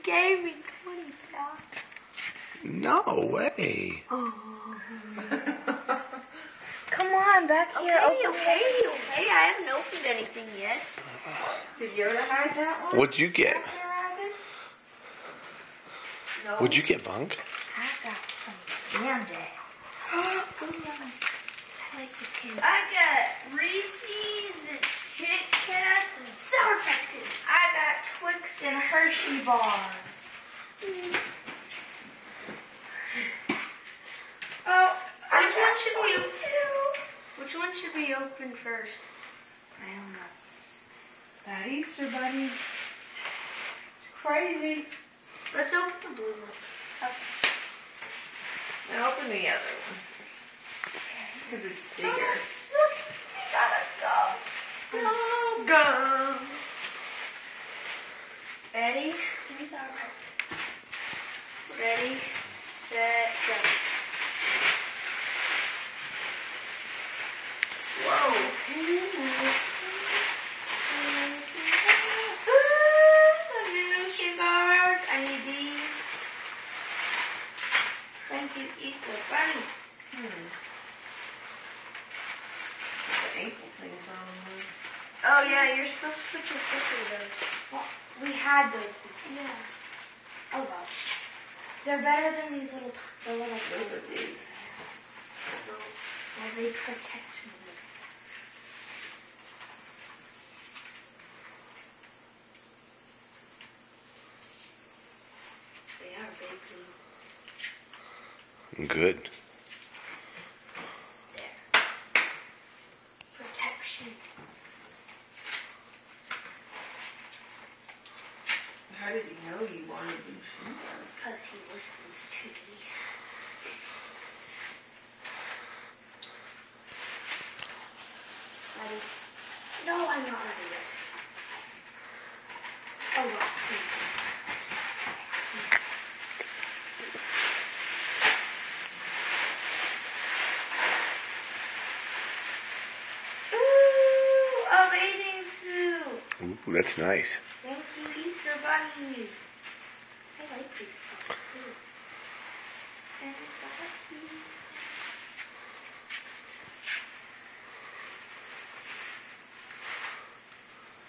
gave me 20 shots. No way. Oh. Come on, back here. Okay. I haven't opened anything yet. Did Yoda hide that one? What'd you get? No. What'd you get, Bunk? I got some candy. I like the candy. I got Reese's and Kit Kats and Sour Patch Kids. I got Twix and Hershey bars. Oh, which one should we open first? I don't know. That Easter bunny. It's crazy. Let's open the blue one. Okay. And open the other one. Because it's bigger. Look, we got us go. Go. Ready? Ready, set, go. Whoa. Some new cigars. I need these. Thank you, Easter Bunny. The ankle things on them. Oh yeah, you're supposed to put your foot in those. Well, we had those before. Yeah. Oh well. They're better than these little, Those are big. Well, they protect me. They are big blue. Good. There. Protection. How did he know you wanted them? Because he listens to me. Ready? No, I'm not ready yet. Oh, well. Ooh, a bathing suit. Ooh, that's nice. Thank you, Easter Bunny. I like these colors too. And it's got these.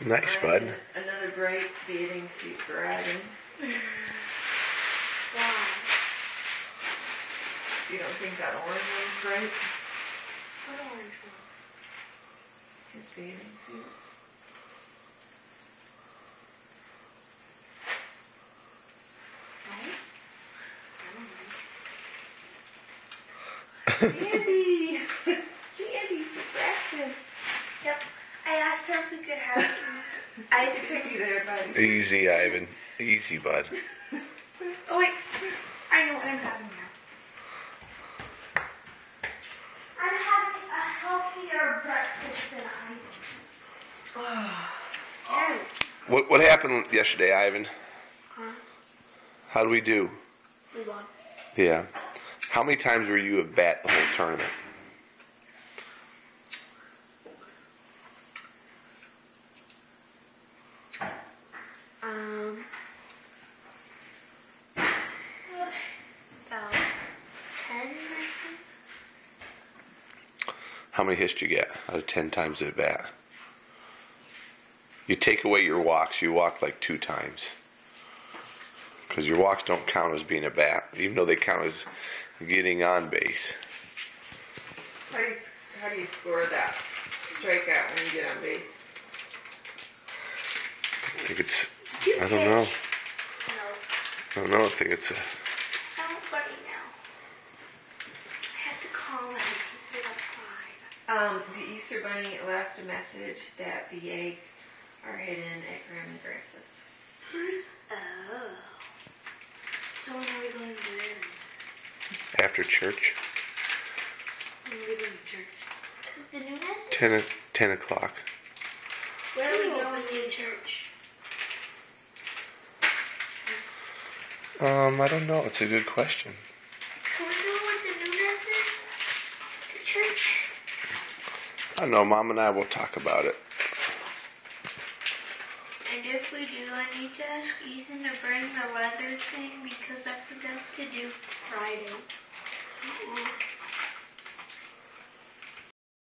Nice, bud. Another great bathing suit for Adam. Wow. You don't think that orange one's great? What orange one? His bathing suit. Right? I don't know. Candy! Candy for breakfast. Yep. I asked her if we could have ice cream. Easy there, buddy. Easy, Ivan. Easy, bud. Oh wait, I know what I'm having now. I'm having a healthier breakfast than I do. What happened yesterday, Ivan? Huh? How did we do? We won. Yeah. How many times were you at bat the whole tournament? About 10, I think. How many hits did you get out of 10 times at bat? You take away your walks, you walk like 2 times. Because your walks don't count as being a bat, even though they count as getting on base. How do you score that strikeout when you get on base? I think it's, I don't know. No. I don't know, I think it's a, I'm funny now. I have to call him. He's been outside. The Easter Bunny left a message that the eggs are hidden at Grammy breakfast. Oh. So when are we going to there? after church. When are we going to church? The new message? 10 o'clock. Where are we going to church? I don't know. It's a good question. Can we go with the new message to church? I don't know. Mom and I will talk about it. And if we do, I need to ask Ethan to bring the weather thing because I forgot to do Friday.